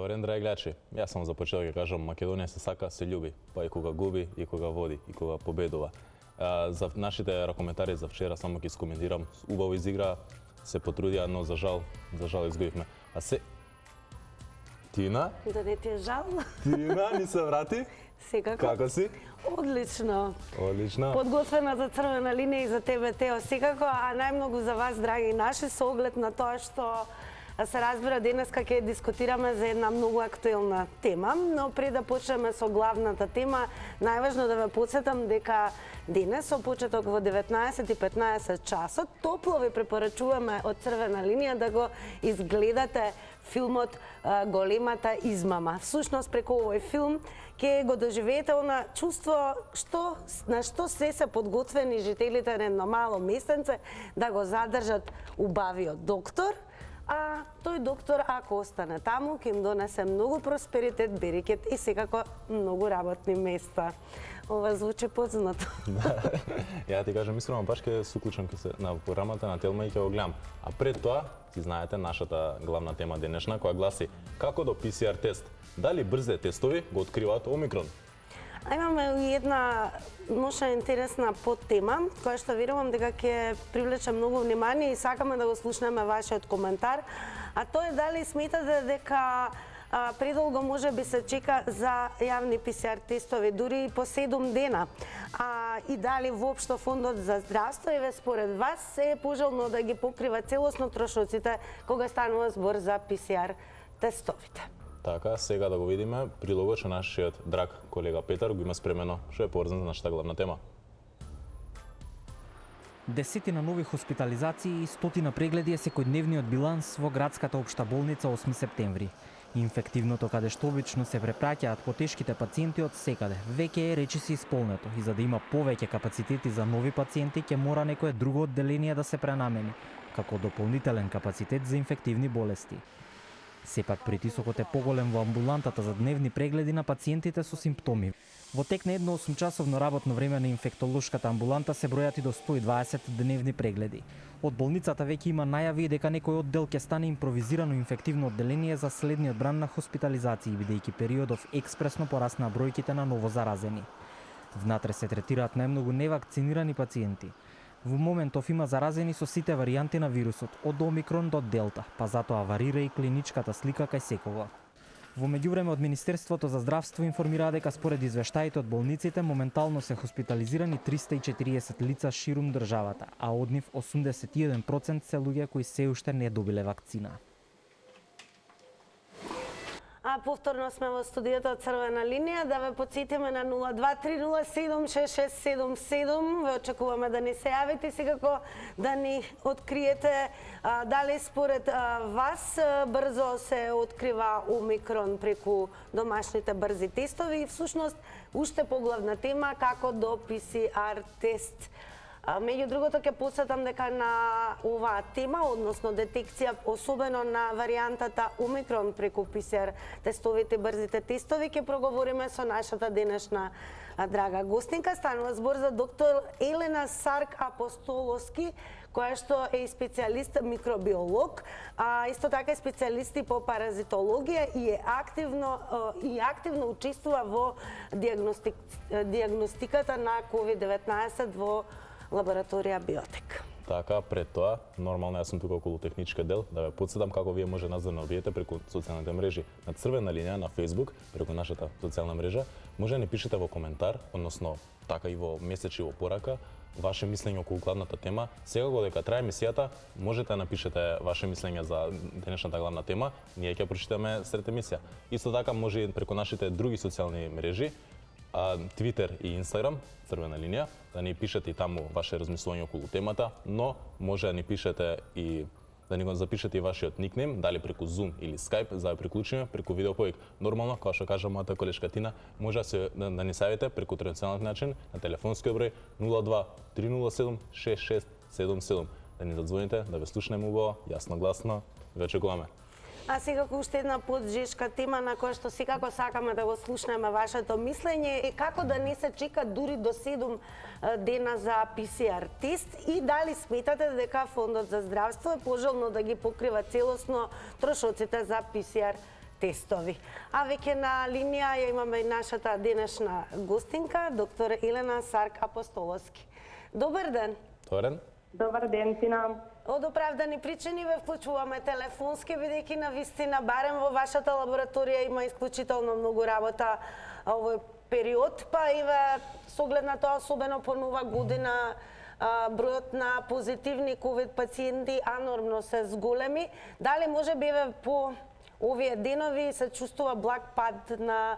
Добар ден, драги гледачи. Јас само за почеток ќе кажам, Македонија се сака, се љуби, па и кога губи, и кога води, и кога победува. За нашите ракоментари за вчера само ќе искоментирам. Убаво изигра, се потрудија, но за жал изгубивме. А се Тина? Да не ти е жал? Тина, ни се врати? Секако. Како си? Одлично. Одлично. Подготвена за црвена линија и за тебе, Тео, секако, а најмногу за вас, драги наши, со оглед на тоа што се разбира денеска ќе дискутираме за една многу актуелна тема, но пред да почнеме со главната тема, најважно да ве потсетам дека денес со почеток во 19:15 часот топло ви препорачуваме од црвена линија да го изгледате филмот Големата измама. Всушност преку овој филм ќе го доживеете она чувство на што се подготвени жителите на едно мало местенце да го задржат убавиот доктор, а тој доктор, ако остане таму, ќе им донесе многу просперитет, берекет и секако многу работни места. Ова звучи познато. Ја ти кажам, искрено, баш ќе се уклучам на програмата на Телма и ќе го гледам. А пред тоа, си знаете, нашата главна тема денешна, која гласи како до ПСР тест. Дали брзе тестови го откриваат Омикрон? А имаме една мощна интересна подтема, која што верувам дека ќе привлече многу внимание и сакаме да го слушнеме вашиот коментар. А тоа е дали сметате дека предолго може би се чека за јавни ПСР тестови, дури и по 7 дена. И дали воопшто Фондот за здравство еве според вас е пожелно да ги покрива целосно трошоците кога станува збор за ПСР тестовите. Така, сега да го видиме прилогот што нашиот драг колега Петар го има спремено, што е поврзан за нашата главна тема. Десетина нови хоспитализации и стотина прегледи е секојдневниот биланс во градската општа болница 8 септември. Инфективното каде што обично се препраќаат потешките пациенти од секаде, веќе е речиси исполнето и за да има повеќе капацитети за нови пациенти ќе мора некое друго одделение да се пренамени, како дополнителен капацитет за инфективни болести. Сепак притисокот е поголем во амбулантата за дневни прегледи на пациентите со симптоми. Во тек на едно 8-часовно работно време на инфектолошката амбуланта се бројат и до 120 дневни прегледи. Од болницата веќе има најави дека некој оддел ќе стане импровизирано инфективно одделение за следниот бран на хоспитализации, бидејќи периодов експресно порасна бројките на ново заразени. Внатре се третираат најмногу невакцинирани пациенти. Во моментов има заразени со сите варијанти на вирусот, од Омикрон до Делта, па затоа варира и клиничката слика кај секого. Во меѓувреме од Министерството за здравство информира дека според извештаите од болниците моментално се хоспитализирани 340 лица ширум државата, а од нив 81% се луѓе кои се уште не добиле вакцина. А повторно сме во студиото од Црвена линија, да ве потсетиме на 02-307-6677. Ве очекуваме да ни се јавите и секако да ни откриете дали според вас брзо се открива Омикрон преку домашните брзи тестови и всушност уште поглавна тема како до ПСР тест. Меѓу другото ќе посетам дека на оваа тема, односно детекција, особено на варијантата Омикрон преку ПСР тестовите, брзите тестови, ќе проговориме со нашата денешна драга гостинка. Станува збор за доктор Елена Сарк Апостоловски, која што е специјалист микробиолог, а исто така е специјалист по паразитологија и активно учествува во диагностиката на COVID-19 во лабораторија Биотек. Така, пред тоа, нормално јас сум тука околу технички дел, да ве потсетам како вие може нас да наобиете преку социјалните мрежи. На Црвена линија на Facebook, преку нашата социјална мрежа, може да ни пишете во коментар, односно така и во месечи во порака, ваше мислење околу главната тема. Секако дека трае емисијата, можете да напишете ваше мислење за денешната главна тема, ние ќе прочитаме сред емисија. Исто така може и преку нашите други социјални мрежи, Twitter и Instagram, Црвена линија, да ни пишете и таму ваше размислување околу темата, но може да ни пишете и да ни го запишете и вашиот никнейм, дали преку Zoom или Skype, за да приклучиме преку видеоповик. Нормално, како што кажа мојата колешка Тина, може да ни савите преку традиционалниот начин на телефонскиот број 02 307 6677. Да ни задзвоните, да ве слушнеме убаво, јасно гласно, ве очекуваме. А секако уште една поджешка тема на која што секако сакаме да го слушнеме вашето мислење е како да не се чека дури до 7 дена за ПСР тест и дали сметате дека Фондот за здравство е пожелно да ги покрива целосно трошоците за ПСР тестови. А веќе на линија ја имаме и нашата денешна гостинка, доктор Елена Сарк Апостоловски. Добар ден! Добар ден! Добар ден, Тина! Од оправдани причини ве вклучуваме телефонски, бидејќи на вистина барем во вашата лабораторија има исклучително многу работа овој период, па и со оглед на тоа, особено по нова година, бројот на позитивни ковид пациенти анормно се зголеми. Дали може би по овие денови се чувствува благ пад на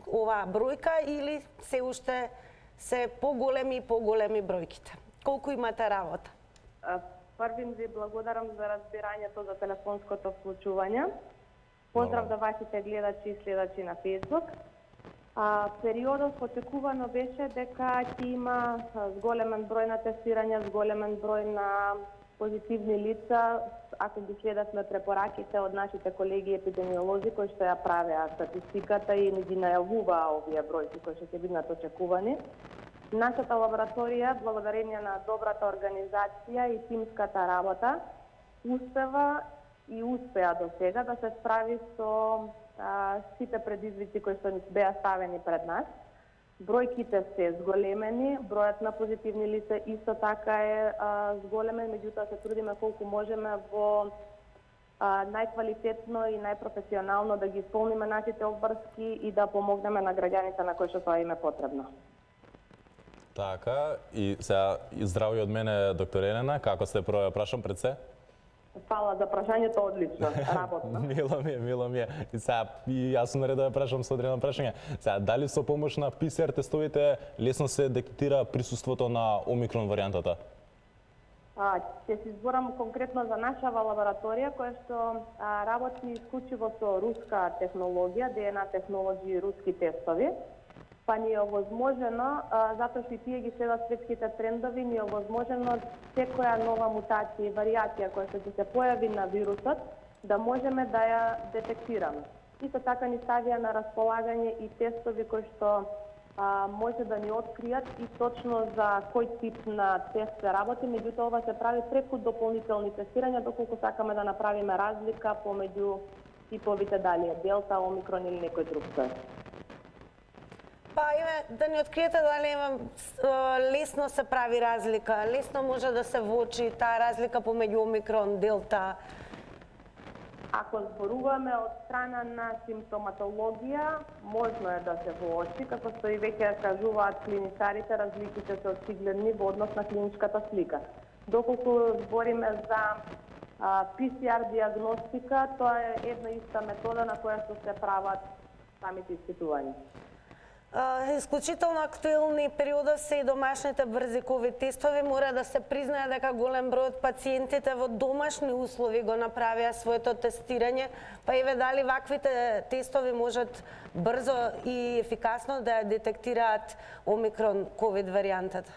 оваа бројка или се уште се поголеми и поголеми бројките? Колку имате работа? Првим ви благодарам за разбирањето за телефонското вклучување. Поздрав до вашите гледачи и следачи на Facebook. Периодот очекувано беше дека ќе има зголемен број на тестирања, зголемен број на позитивни лица, ако ги следавме препораките од нашите колеги епидемиолози кои што ја правеа статистиката и ни ги најавуваа овие бројки кои што ќе бидат очекувани. Нашата лабораторија, благодарение на добрата организација и тимската работа, успева и успеа до сега да се справи со сите предизвици кои што ни беа ставени пред нас. Бројките се зголемени, бројот на позитивни лица исто така е зголемен, меѓутоа се трудиме колку можеме во најквалитетно и најпрофесионално да ги исполниме нашите обврски и да помогнеме на граѓаните на кои што тоа им е потребно. Така, и сега здрави од мене, доктор Елена, како сте, прво ја прашам пред се? Фала за прашањето, одлично, работно. Мило ми е. И сега, и јас сум наред да ја прашам со одредено прашање. Сега, дали со помош на ПСР тестовите лесно се детектира присуството на омикрон варијантата? Ќе се изборам конкретно за нашава лабораторија, која што работи исклучиво со руска технологија, DNA технологии, руски тестови. Па ни е овозможено, затоа што и тие ги следат светските трендови, ни е овозможено секоја нова мутација и варијација која што ќе се појави на вирусот, да можеме да ја детектираме. Исто така ни ставија на располагање и тестови кои што може да ни откријат и точно за кој тип на тест се работи, меѓутоа ова се прави преку дополнителни тестирања, доколку сакаме да направиме разлика помеѓу типовите, дали е Делта, Омикрон или некој друг сој. Па да ни откриете дали лесно се прави разлика, лесно може да се воочи таа разлика помеѓу Омикрон, Делта? Ако зборуваме од страна на симптоматологија, можно е да се воочи, како што и веќе кажуваат клиничарите, разликите се очигледни во однос на клиничката слика. Доколку збориме за PCR диагностика, тоа е една иста метода на која што се прават самите испитувања. Исклучително актуелни периода се и домашните брзи ковид тестови. Мора да се признае дека голем број од пациентите во домашни услови го направија своето тестирање, па и дали ваквите тестови можат брзо и ефикасно да детектираат Омикрон ковид варијантата?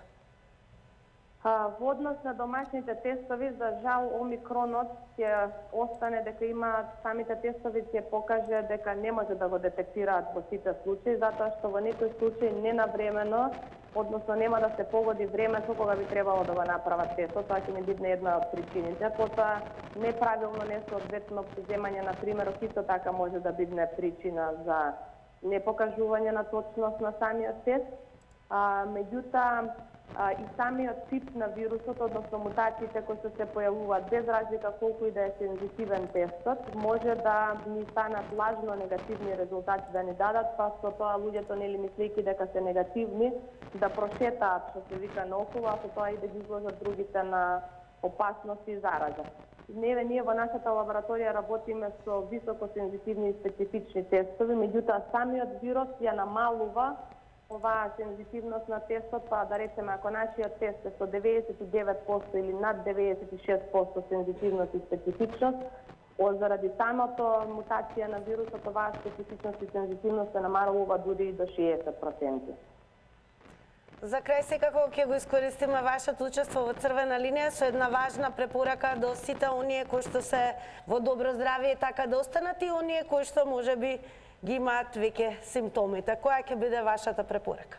Во однос на домашните тестови, за жал, Омикронот ќе остане дека има самите тестови ќе покаже дека не може да го детектираат во сите случаи, затоа што во некои случаи ненавремено, односно нема да се погоди времето кога би требало да го направат тестот, тоа ќе не биде една од причините. Потоа неправилно несоодветно преземање на примерот исто така може да биде причина за непокажување на точност на самиот тест. Меѓутоа, и самиот тип на вирусот, односно мутациите кои што се појавуваат, без разлика колку и да е сензитивен тестот, може да ни станат лажно негативни резултати да ни дадат, па со тоа луѓето нели мислејќи дека се негативни, да прошетаат, што се вика, наоколу, а со тоа и да ги изложат другите на опасност и зараза. Ние во нашата лабораторија работиме со високосензитивни и специфични тестови, меѓутоа самиот вирус ја намалува оваа сензитивност на тестот, па да речеме, ако нашиот тест е со 99% или над 96% сензитивност и специфичност, заради самото мутација на вирусот, оваа специфичност и сензитивност се намалува дури и до 60%. За крај секако ќе го искористиме вашето учество во Црвена линија со една важна препорака до сите оние кои што се во добро здравје и така да останат и оние кои што можеби ги имаат веќе симптомите. Која ќе биде вашата препорака?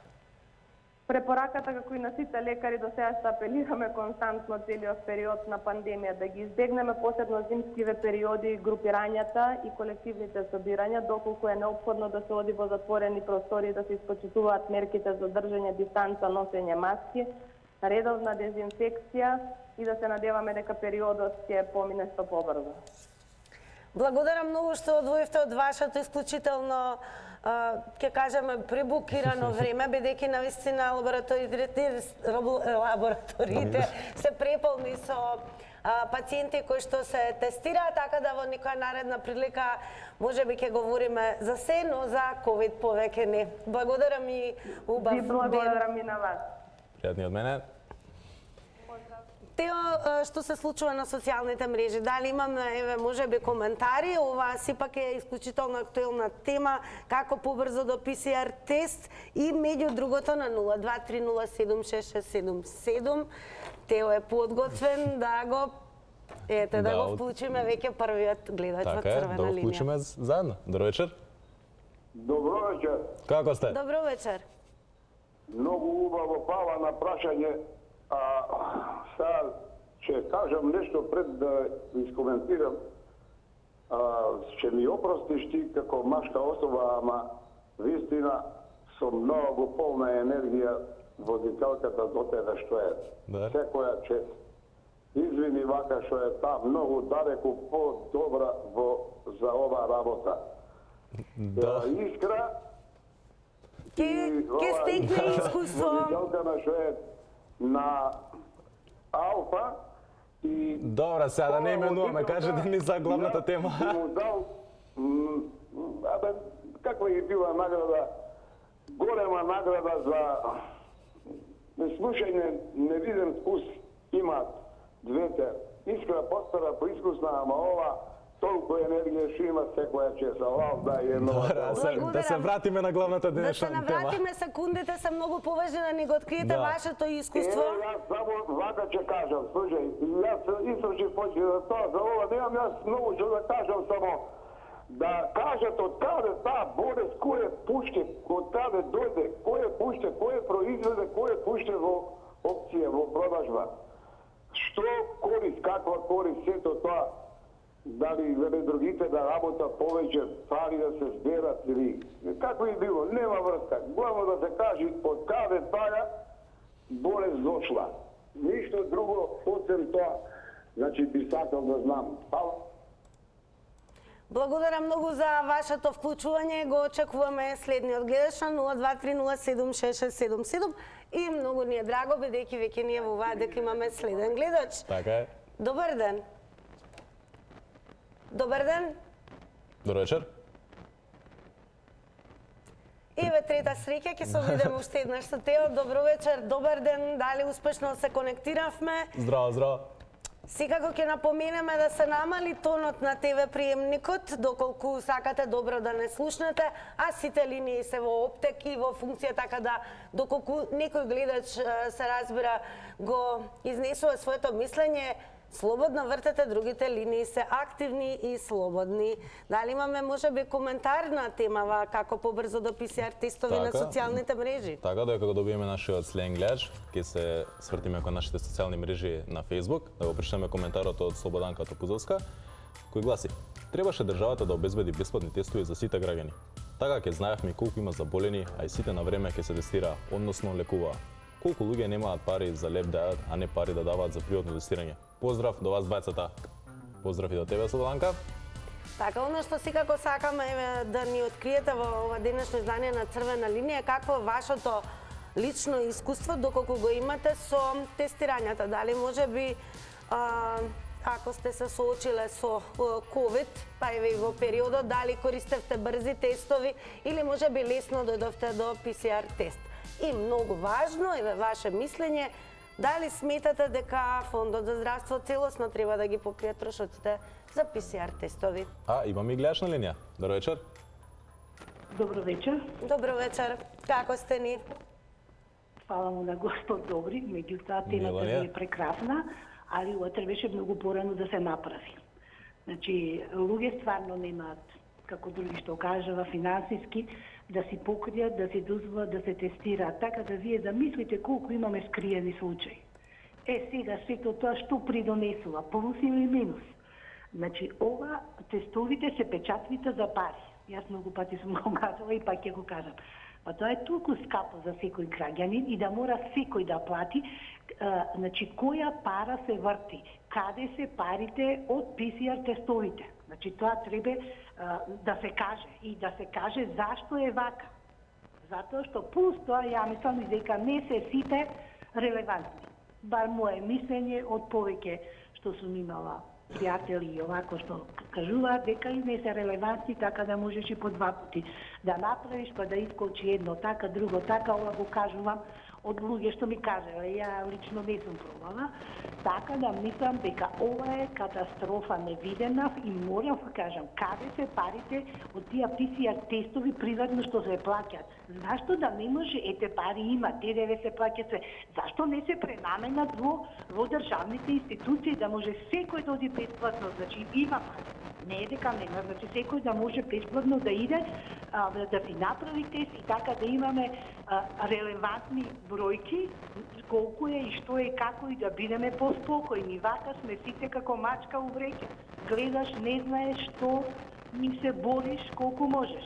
Препораката како и на сите лекари до сега што апелираме константно целиот период на пандемија да ги избегнеме, посебно зимскиве периоди, групирањата и колективните собирања, доколку е неопходно да се оди во затворени простори, да се испочитуваат мерките за држање дистанца, носење маски, редовна дезинфекција и да се надеваме дека периодот ќе помине што побрзо. Благодарам многу што одвоивте од вашето исклучително, ќе кажеме, пребукирано време, бидејќи навистина лабораториите се преполни со пациенти кои што се тестираат, така да во некоја наредна прилика можеби ќе говориме за се, но за ковид повеќе не. Благодарам и убав ден. Благодарам и на вас. Пријатни од мене. Тео, што се случува на социјалните мрежи? Дали имаме, еве, можеби коментари? Ова сепак е исклучително актуелна тема, како побрзо до ПСР тест и меѓу другото на 02307667. Тео е подготвен да го да го вклучиме веќе првиот гледач во црвена линија. Да го вклучиме заедно. Добро вечер. Добро вечер. Како сте? Добро вечер. Многу убаво пала на прашање. Сега ќе кажам нешто пред да искоментирам. Ќе ми опростиш ти како машка особа, ама вистина со многу полна енергија водителката до тебе што е. Да. Секоја чест. Извини вака што е та многу далеку по-добра за ова работа. Да. Искра Ке стекне искуство. Водителка што е на Алфа и... Добра, сега да не именуваме, кажете ми за главната тема. Му дал, каква е била награда, голема награда за слушање, невиден вкус имаат двете. Искра постара поискусна, ама ова толку енергија што има секоја чеса. Да е Да се вратиме на главната денешна тема. Да се навратиме, секундите се многу поважни да ни го откриете вашето искуство. Јас само вака ќе кажам, слушај, јас истражив почти за тоа, за ова немам јас многу што да кажам, само да кажат од каде таа болест, кој пуште, од каде дојде, кој пуште, кој произведе, кој пуште во опција, во продажба. Што корист, каква корист, сето тоа, дали другите да работат повеќе, пари да се зберат или како и било, нема врска. Главно да се каже од каде таа болест дошла. Ништо друго освен тоа, значи би сакал да знам. Благодарам многу за вашето вклучување. Го очекуваме следниот гледач на 02307667 и многу ни е драго бидејќи веќе ние во оваа дека имаме следен гледач. Така е. Добар ден. Добар ден. Добро вечер. Еве трета среќа, ќе се видиме уште еднаш со Тео. Добро вечер, добар ден. Дали успешно се конектиравме? Здраво, здраво. Секако ќе напоменеме да се намали тонот на ТВ приемникот, доколку сакате добро да не слушнете, а сите линии се во оптек и во функција, така да доколку некој гледач се разбира го изнесува своето мислење, слободно вртете, другите линии се активни и слободни. Дали имаме можеби коментар на темава како побрзо до ПСР тестови на социјалните мрежи? Така, додека го добиеме нашиот следен гледач, ќе се свртиме кон нашите социјални мрежи на Facebook, да го прочитаме коментарот од Слободанка Топузовска, кој гласи: требаше државата да обезбеди бесплатни тестови за сите граѓани. Така ќе знаевме колку има заболени, а и сите на време ќе се тестираа, односно лекуваа. Колку луѓе немаат пари за леп да јадат, а не пари да даваат за приватно тестирање. Поздрав до вас двајцата. Поздрав и до тебе, Слободанка. Така, оно што секако сакаме да ни откриете во ова денешно издание на Црвена линија, какво е вашето лично искуство, доколку го имате со тестирањата? Дали можеби, ако сте се соочиле со COVID, па еве и во периодот, дали користевте брзи тестови или можеби лесно дојдовте до ПСР тест? И многу важно, еве ваше мислење, дали сметате дека Фондот за здравство целосно треба да ги покрие трошоците за ПСР тестови? Имаме и гледач на линија. Добро вечер. Добро вечер. Добро вечер. Како сте ни? Фала му на Господ добри, меѓутоа темата е прекрасна, али утре беше многу порано да се направи. Значи, луѓе стварно немаат, како други што кажува, финансиски, да си покријат, да се дозволат да се тестираат. Така да вие да мислите колку имаме скриени случаи. Сега сето тоа што придонесува, плюс или минус? Значи, ова тестовите се печатвите за пари. Јас многу пати сум го казала и пак ќе го кажам. Па тоа е толку скапо за секој граѓанин и да мора секој да плати, значи, која пара се врти, каде се парите од ПСР тестовите. Значи, тоа треба да се каже и да се каже зашто е вака. Затоа што плюс тоа, ја мислам дека не се сите релевантни. Бар мое мислење од повеќе што сум имала пријатели и овако што кажуваат дека и не се релевантни, така да можеш и по два пати да направиш, па да искочи едно така, друго така, ова го кажувам од луѓе што ми кажува, ја лично не сум пробала, така да мислам дека ова е катастрофа невидена и морам да кажам, каде се парите од тие ПСР тестови приватно што се плаќат? Зашто да не може, ете пари има, ТДВ се плаќа се, зашто не се пренаменат во државните институции, да може секој да оди бесплатно, значи има пари. Не е дека нема, значи секој да може бесплатно да иде, да си направи тест и така да имаме релевантни бројки, колку е и што е, како и да бидеме поспокојни. Вака сме сите како мачка у вреќе. Гледаш, не знаеш што, ни се бориш колку можеш.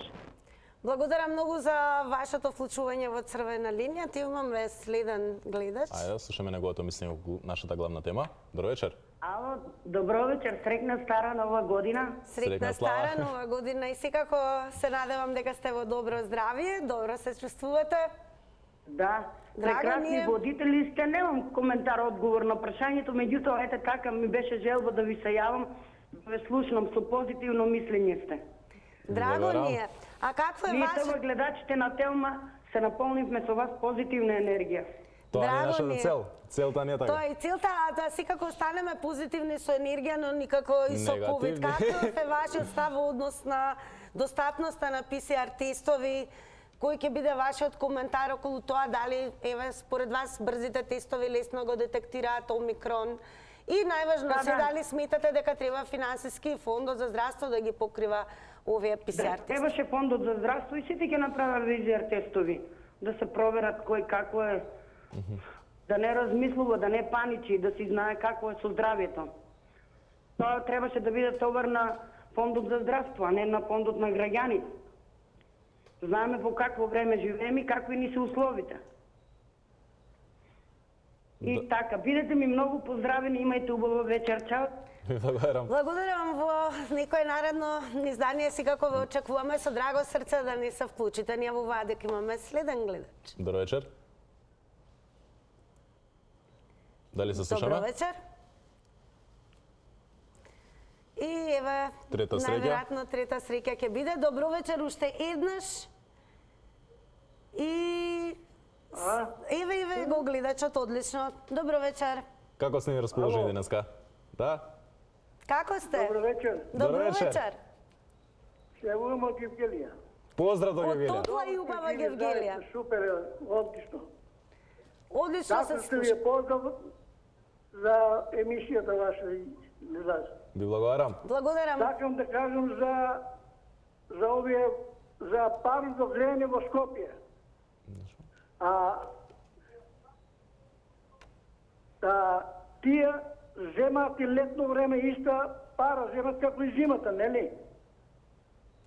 Благодарам многу за вашето вклучување во Црвена линија. Ти имаме следен гледач. Ајде, слушаме неговото мислење околу нашата главна тема. Добро вечер. Ало, добро вечер, среќна стара нова година. Среќна стара нова година и секако се надевам дека сте во добро здравје, добро се чувствувате. Да, Драго прекрасни ми е. водители сте, немам коментар, одговор на прашањето, меѓутоа, ете така ми беше желба да ви се јавам, да ве слушнам, со позитивно мислење сте. Драго ни е. А какво е Ние ваше... тоа гледачите на Телма се наполнивме со вас позитивна енергија. Тоа не е Драго нашата ни е. цел. Целта не е така. Тоа е целта, а да секако останеме позитивни со енергија, но никако и со COVID. Негативни. Каков е вашиот став во однос на достапноста на ПСР тестови? Кој ќе биде вашиот коментар околу тоа, дали, еве, според вас, брзите тестови лесно го детектираат омикрон? И најважно се, дали сметате дека треба финансиски фондот за здравство да ги покрива овие ПСР тестови? Требаше фондот за здравство и сите ќе направат ПСР тестови, да се проверат кој како е, да не размислува, да не паничи, да си знае како е со здравјето. Тоа требаше да биде товар на фондот за здравство, а не на фондот на граѓаните. Знаеме во какво време живееме и какви ни се условите. И така, бидете ми многу поздравени, имајте убава вечер, чао. Благодарам. Благодарам, во некој наредно издание секако ве очекуваме со драго срце да ни се вклучите. Ние во Вадек имаме следен гледач. Добро вечер. Дали се слушаме? Добро вечер. И еве, Трета среќа. најверојатно трета среќа ќе биде. Добро вечер уште еднаш. И еве го гледачот одлично. Добро вечер. Како сте ни расположени денеска? Да? Како сте? Добро вечер. Добро Добро вечер. вечер. Се јавувам од Евгелија. Поздрав до Од Гевелија. топла и убава Гевгелија. Супер, одлично. Одлично се Така што ви слуша. е поздрав за емисијата ваша и не знам. Ви благодарам. Благодарам. Сакам да кажам за овие за парното влијање во Скопје. Тие земаат и летно време иста пара, земаат како и зимата, нели?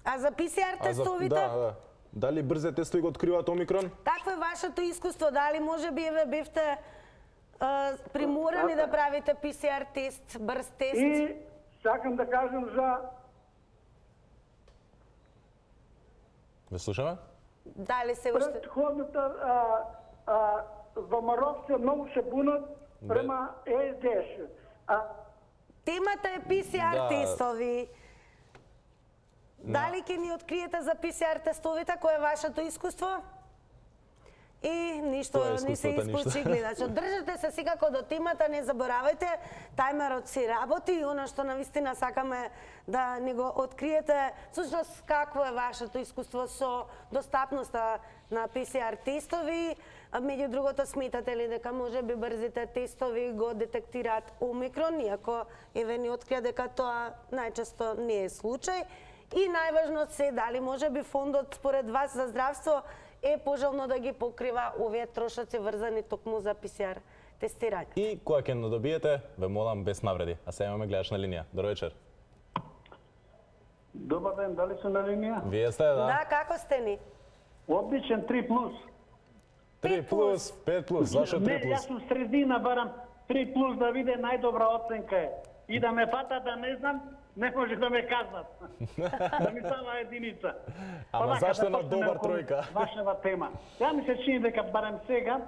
А за ПСР А за- тестовите? Да. Дали брзе тестови го откриваат омикрон? Какво е вашето искуство? Дали може би еве бевте приморани да правите ПСР тест, брз тест? И сакам да кажам за Ве слушаме? Дали се уште... предходната ВМРО многу се бунат према ЕСДС. Темата е ПСР Да. тестови. Дали ќе ни откриете за ПСР тестовите, кое е вашето искуство? И ништо, Тоа е ни се искуството, исклучи ништо. гледач. Држате се секако до темата, не заборавајте, тајмерот си работи и оно што навистина сакаме да ни го откриете, всушност какво е вашето искуство со достапноста на ПСР тестови, меѓу другото сметате ли дека може би брзите тестови го детектираат омикрон, иако еве ни открија дека тоа најчесто не е случај, И најважно се, дали може би фондот според вас за здравство е пожелно да ги покрива овие трошоци врзани токму за ПСР тестирање. И кога ќе не добиете, ве молам без навреди. А сега имаме гледач на линија. Добро вечер. Добар ден, дали сум на линија? Вие сте, да? Да, како сте ни? Одличен 3+. 3+, 5+, зашо 3+? Не, јас сум средина, барам 3+ да виде најдобра оценка е. И да ме фата да не знам, не може да ме казнат. Да ми става единица. Ама зашто на добар тројка? Вашава тема. Ја ми се чини дека барем сега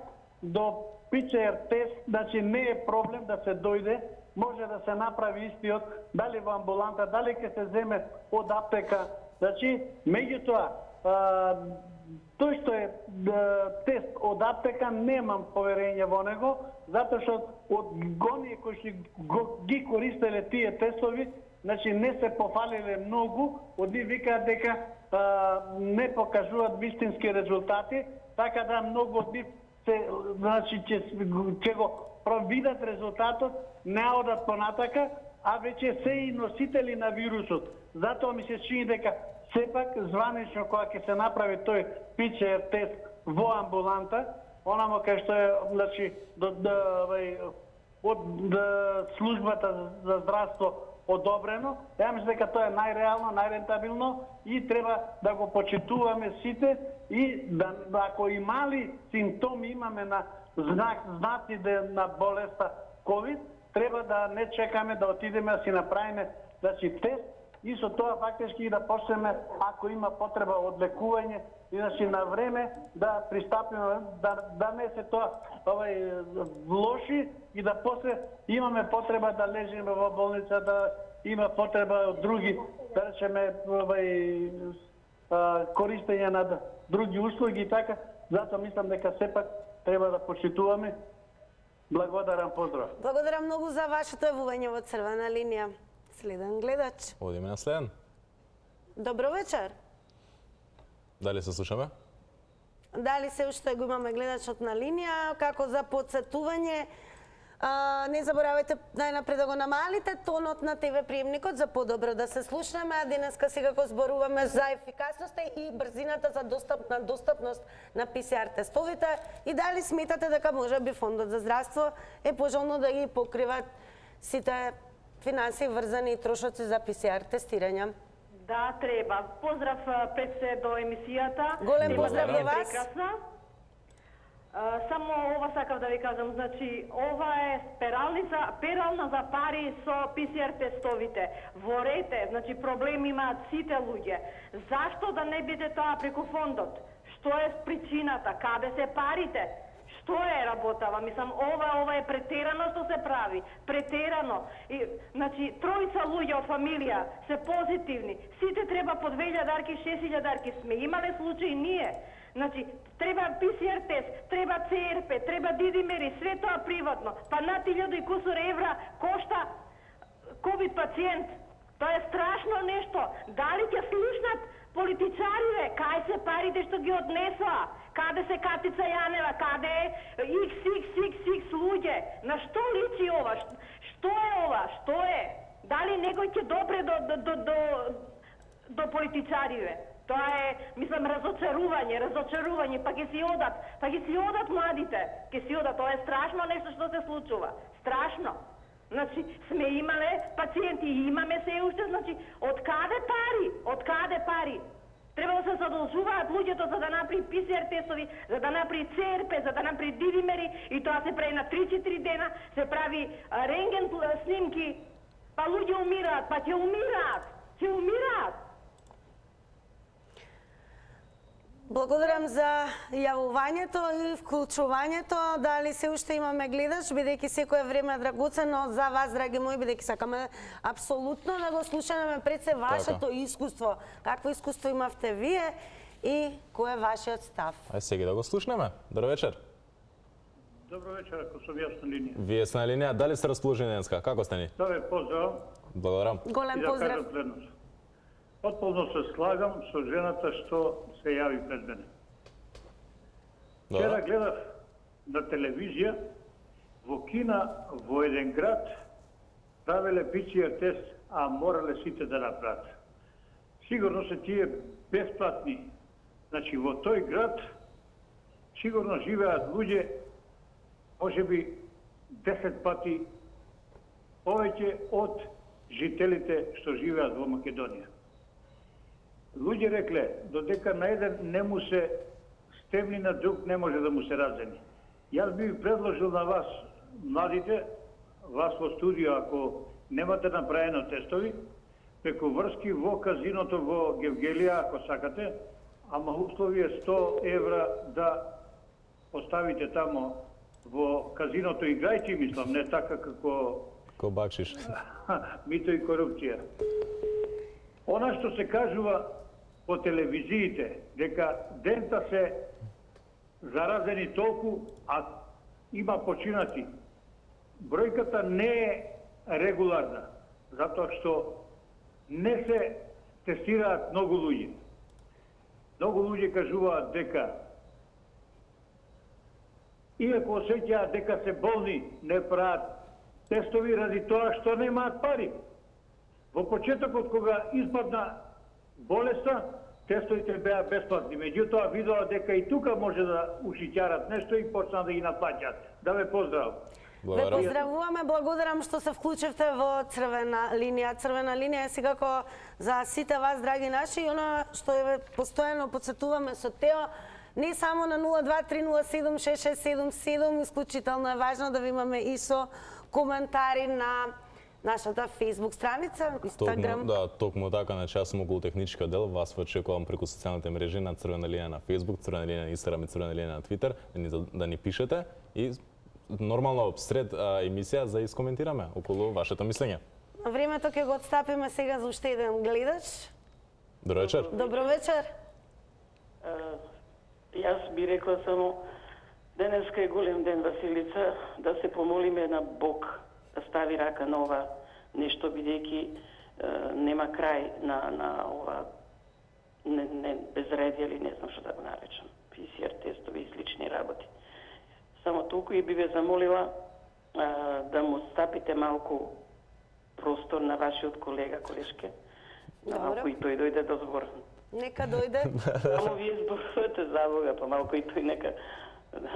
до ПЦР тест, значи не е проблем да се дојде, може да се направи истиот, дали во амбуланта, дали ќе се земе од аптека. Значи, меѓутоа, тој што е тест од аптека, немам поверење во него, затоа што од гоние кои што ги користеле тие тестови, значи не се пофалиле многу, од нив викаат дека не покажуваат вистински резултати, така да многу од нив значи ќе го провидат резултатот, не одат понатака, а веќе се и носители на вирусот. Затоа ми се чини дека сепак званично кога ќе се направи тој ПЦР тест во амбуланта, онамо кај што е, значи, од службата за здравство одобрено, ја мислам дека тоа е најреално, најрентабилно и треба да го почитуваме сите и да, ако и мали симптоми имаме на знаци на болеста COVID, треба да не чекаме да отидеме да си направиме тест и со тоа фактички да почнеме, ако има потреба од лекување, и значи на време да пристапиме, да не се тоа лоши и да после имаме потреба да лежиме во болница, да има потреба од други, да речеме, користење на други услуги и така. Затоа мислам дека сепак треба да почитуваме. Благодарам, поздрав. Благодарам многу за вашето јавување во црвена линија. Следен гледач. Одиме на следен. Добро вечер. Дали се слушаме? Дали се уште го имаме гледачот на линија, како за подсетување, не заборавајте најнапред да го намалите тонот на ТВ приемникот за подобро да се слушнеме, а денеска секако зборуваме за ефикасноста и брзината за достапност на ПСР тестовите и дали сметате дека можеби Фондот за здравство е пожелно да ги покриват сите финансии врзани и трошоци за ПСР тестирање? Да, треба. Поздрав пред се до емисијата. Голем поздрав до вас. Прекрасна. Само ова сакав да ви кажам, значи ова е перална за пари со ПСР тестовите. Во рете, значи проблем имаат сите луѓе. Зашто да не биде тоа преку фондот? Што е причината? Каде се парите? Што е работава? Мислам, ова е претерано што се прави. Претерано. И, значи, тројца луѓе од фамилија се позитивни. Сите треба по 2000 6000 сме имале случаи ние. Значи, треба ПСР тест, треба ЦРП, треба дидимери, све тоа приватно. Па на 1000 и кусур евра кошта ковид пациент. Тоа е страшно нешто. Дали ќе слушнат политичарите, кај се парите што ги однесоа? Каде се Катица Јанева, каде е XXXX луѓе? На што личи ова? Што е ова? Што е? Дали некој ќе допре до политичарите? Тоа е, мислам, разочарување, па ќе си одат младите, ќе си одат, тоа е страшно нешто што се случува, страшно. Значи, сме имале пациенти, имаме се уште, значи, од каде пари? Треба да се задолжуваат луѓето за да направи ПСР тестови, за да направи ЦРП, за да направи дидимери и тоа се прави на 3-4 дена, се прави рентген снимки, па луѓе умираат, па ќе умираат. Благодарам за јавувањето и вклучувањето. Дали се уште имаме гледач, бидејќи секое време е драгоцено за вас, драги мои, бидејќи сакаме апсолутно да го слушаме пред се вашето искуство. Какво искуство имавте вие и кој е вашиот став? Ај сега да го слушнеме. Добро вечер. Добро вечер, ако сум јас на линија. Вие сте на линија, дали сте расположени денеска? Како сте ни? Добре, поздрав. Благодарам. Голем поздрав. Потполно се слагам со жената што се јави пред мене. Вчера гледав на телевизија во Кина, во еден град, правеле ПЦР тест, а морале сите да направат. сигурно се тие бесплатни. Значи во тој град сигурно живеат луѓе можеби 10 пати повеќе од жителите што живеат во Македонија. Луѓе рекле, додека на еден не му се стемни, на друг не може да му се разени. Јас би ви предложил на вас, младите, вас во студио, ако немате направено тестови, преку врски во казиното во Гевгелија, ако сакате, ама услови е 100 евра да поставите тамо во казиното играјќи, мислам, не така како... Ко бакшиш. Мито и корупција. Она што се кажува по телевизиите, дека дента се заразени толку, а има починати. Бројката не е регуларна, затоа што не се тестираат многу луѓе. Многу луѓе кажуваат дека иако осеќаат дека се болни, не прават тестови ради тоа што немаат пари. Во почетокот кога испадна болеста, тестовите беа бесплатни. Меѓутоа видоа дека и тука може да ушиќарат нешто и почна да ги наплаќаат. Да ве поздравам. Ве поздравуваме, благодарам што се вклучевте во Црвена линија. Црвена линија е секако за сите вас, драги наши, и она што ве постојано подсетуваме со Тео, не само на 023076677, исклучително е важно да ви имаме и со коментари на нашата Facebook страница, Instagram. Токму така, на час околу техничка дел, вас очекувам преку социјалните мрежи на Црвена линија на Facebook, Црвена линија на Instagram и Црвена линија на Twitter, да ни пишете и нормално сред емисија за искоментираме околу вашето мислење. Времето ќе го отстапиме сега за уште еден гледач. Добро вечер. Добро вечер. Јас би рекла само, денеска е голем ден, Василица, да се помолиме на Бог да стави рака на ова нешто, бидејќи нема крај на ова безредие, или не знам што да го наречам, PCR тестови и слични работи. Само толку и би ве замолила да му стапите малку простор на вашиот колега, колешке, малку и тој дојде до збор. Нека дојде. Само вие зборувате за Бога, па малку и тој нека...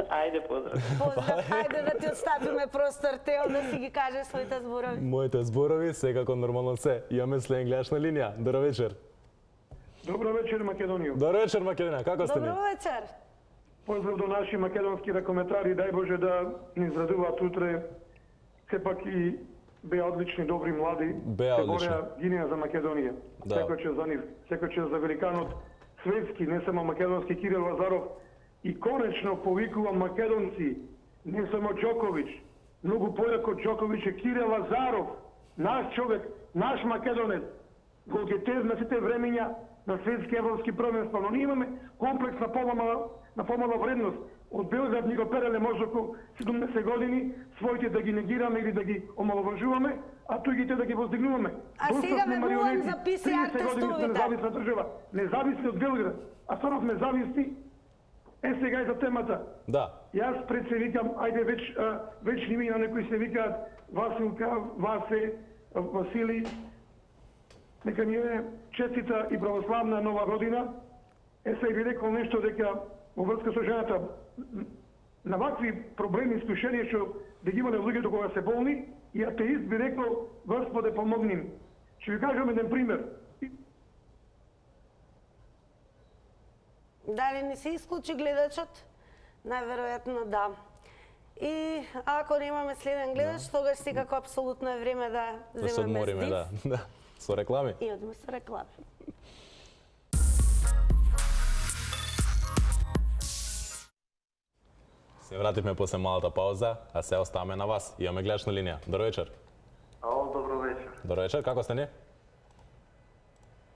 Ајде, поздрав. Поздрав, ајде да ти отстапиме простор, Тео, да си ги каже своите зборови. Моите зборови, секако нормално се. Имаме следен гледач на линија. Добро вечер. Добро вечер, Македонија. Добро вечер, Македонија. Како сте ни? Добро вечер. Поздрав до наши македонски ракометари, дај Боже да ни израдуваат утре. Сепак и беа одлични, добри, млади. Беа одлични. Се бореа, гинеа за Македонија. Да. Секој чест за нив. Секој чест за великанот светски, не само македонски, Кирил Лазаров. И конечно повикува македонци, не само Џоковиќ, многу појако Џоковиќ е Кирил Лазаров, наш човек, наш македонец, голгетез на сите времења на светски европски првенства, но ние имаме комплекс на помала вредност. Од Белград ни го переле може околу 70 години, своите да ги негираме или да ги омаловажуваме, а туѓите да ги воздигнуваме. А сега ме молам за PCR 30 години сме независна држава, независни од Белград, а станавме зависни. Сега и за темата. Да. Јас пред се викам, ајде вечни имена, некои се викаат Василка, Васе, Васили. Нека ни е честита и православна нова година. Сега ви рекол нешто дека во врска со жената на вакви проблеми, искушенија што да ги имале луѓето кога се болни, и атеист би рекол, Господе помогни им. Ќе ви кажам еден пример. Дали не се исклучи гледачот? Најверојатно да. И ако немаме следен гледач, тогаш секако апсолутно е време да земеме здив. Да. Со реклами. И одиме со реклами. Се вративме после малата пауза, а се оставаме на вас. Имаме гледач на линија. Добро вечер. Ало, добро вечер. Добро вечер, како сте ни?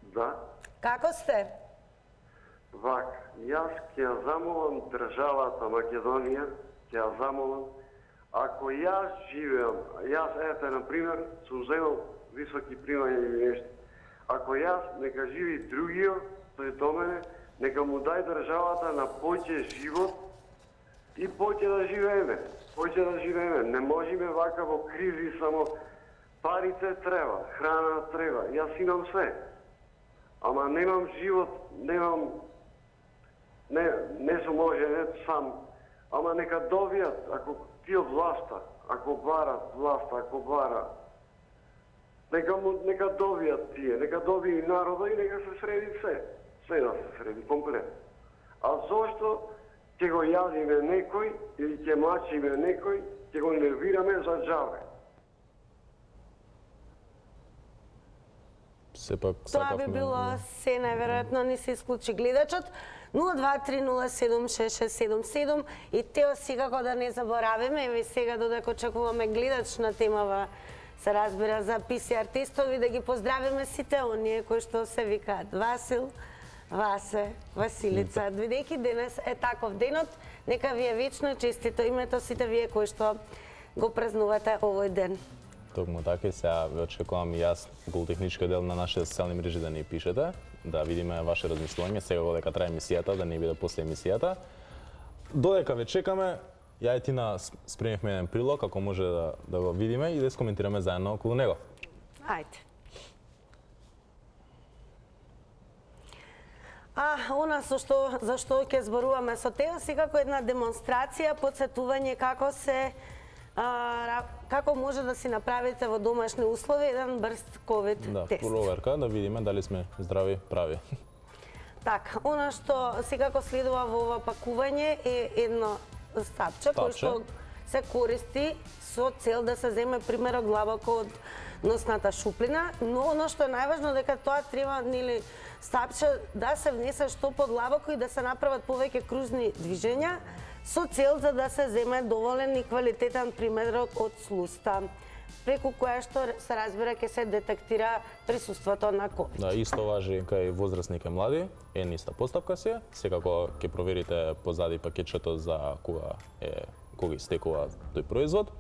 Да. Како сте? Вак, јас ќе ја замолам државата Македонија, ќе ја замолам, ако јас живеам, ете, например, сум земал високи примања или нешто, ако јас, нека живи другиот, тој до мене, нека му дај државата на поќе живот и поќе да живееме. Не можеме вака во кризи, само парите треба, храна треба, јас имам све. ама немам живот, не сум оженет сам, ама нека довијат, ако ти од власта, ако барат власта, ако бара, нека довијат тие, нека дови и народа и нека се среди се да се среди комплет. А зошто ќе го јадиме некој или ќе мачиме некој, ќе го нервираме за џабе? Тоа би било се најверојатно не се исклучи гледачот. 023076677 и Тео секако да не заборавиме, еве сега додека очекуваме гледач на темава се разбира за ПСР тестови, да ги поздравиме сите оние кои што се викаат Васил, Васе, Василица. Бидејќи денес е таков денот, нека ви е вечно честито името сите вие кои што го празнувате овој ден. Токму така и сега ве очекувам и јас околу технички дел на нашите социјални мрежи да ни пишете, да видиме ваше размислување, сега додека трае емисијата, да не биде после емисијата. Додека ве чекаме, ја и Тина спремивме еден прилог, ако може да го видиме и да искоментираме заедно околу него. Ајде. Она за што ќе зборуваме со Тео, секако една демонстрација, подсетување како може да си направите во домашни услови еден брз ковид тест. Да, проверка, да видиме дали сме здрави, прави. Така, она што секако следува во ова пакување е едно стапче кој што се користи со цел да се земе примерок длабоко од носната шуплина, но оно што е најважно дека тоа треба стапче да се внесе што подлабоко и да се направат повеќе кружни движења со цел за да се земе доволен и квалитетен примерок од слуста, преку која што се разбира ќе се детектира присуството на ковид. Да, исто важи кај возрастни и млади, една иста постапка се, секако ќе проверите позади пакетчето за кога истекува тој производ.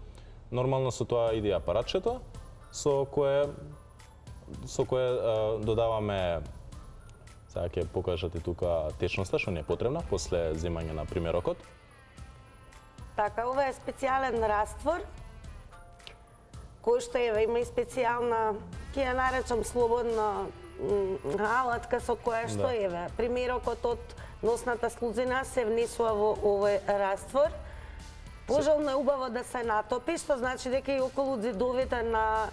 Нормално со тоа иде апаратчето со кое додаваме, сега ќе покажате тука течноста што ни е потребна после земање на примерокот. Така, ова е специјален раствор кој што има и специјална, ќе ја наречам слободно, алатка со која што примерокот од носната слузина се внесува во овој раствор. Пожелно е убаво да се натопи, што значи дека и околу зидовите на,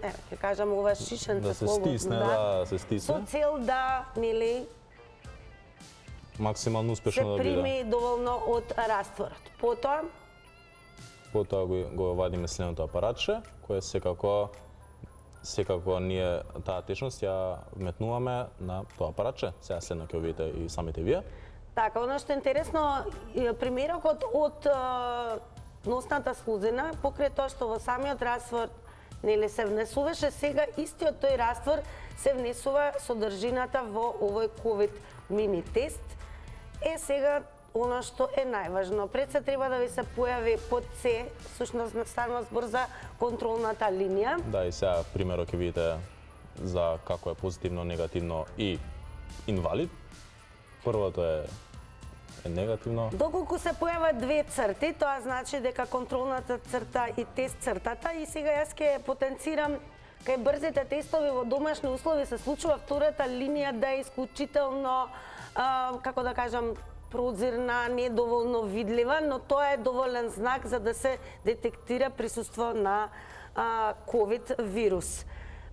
ќе кажам, ова шишенце да се стисне, да се стисне. Со цел да, максимално успешно да биде. Се прими доволно од растворот. Потоа го вадиме следното апаратче, кое секако ние таа течност ја вметнуваме на тоа апаратче. Сега следно ќе видите и самите вие. Така, оно што е интересно, примерокот од носната слузина, покрај тоа што во самиот раствор се внесуваше, сега истиот тој раствор се внесува содржината во овој ковид мини тест. Сега оно што е најважно, пред се треба да ви се појави под С, всушност станува збор за контролната линија. Да, и сега примерот ќе видите за како е позитивно, негативно и инвалид. Првото е негативно. Доколку се појават две црти, тоа значи дека контролната црта и тест цртата, и сега јас ќе потенцирам кај брзите тестови во домашни услови се случува втората линија да е исклучително, како да кажам, прозирна, недоволно видлива, но тоа е доволен знак за да се детектира присуство на ковид вирус.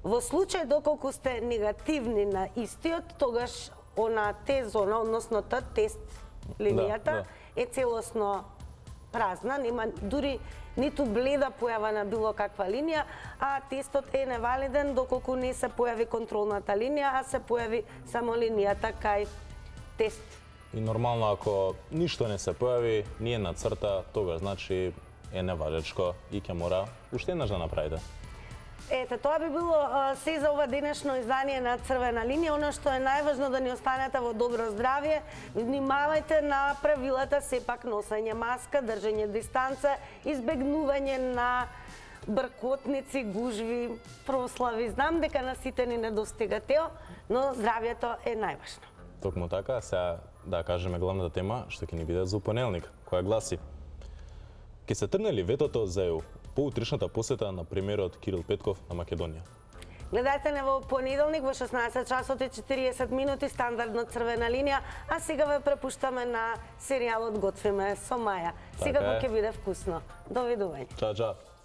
Во случај доколку сте негативни на истиот, тогаш она Т-зона, односно тест линијата е целосно празна, нема дури ниту бледа појава на било каква линија, а тестот е невалиден доколку не се појави контролната линија, а се појави само линијата кај тест. И нормално ако ништо не се појави, ни една црта, тогаш значи е неважечко и ќе мора уште еднаш да направите. Ете, тоа би било се за ова денешно издание на Црвена линија. Оно што е најважно да ни останете во добро здравје, внимавајте на правилата, сепак носење маска, држење дистанца, избегнување на бркотници, гужви, прослави. Знам дека на сите ни недостига Тео, но здравјето е најважно. Токму така, сега да кажеме главната тема што ќе ни биде за понеделник, која гласи: ќе се тргне ли ветото за по утришната посета на премиерот Кирил Петков на Македонија? Гледайте не во понеделник во 16 часот и 40 минути стандардно Црвена линија, а сега ве препуштаме на серијалот Готвиме со Маја. Сега ќе биде вкусно. Довидување. Чао, чао.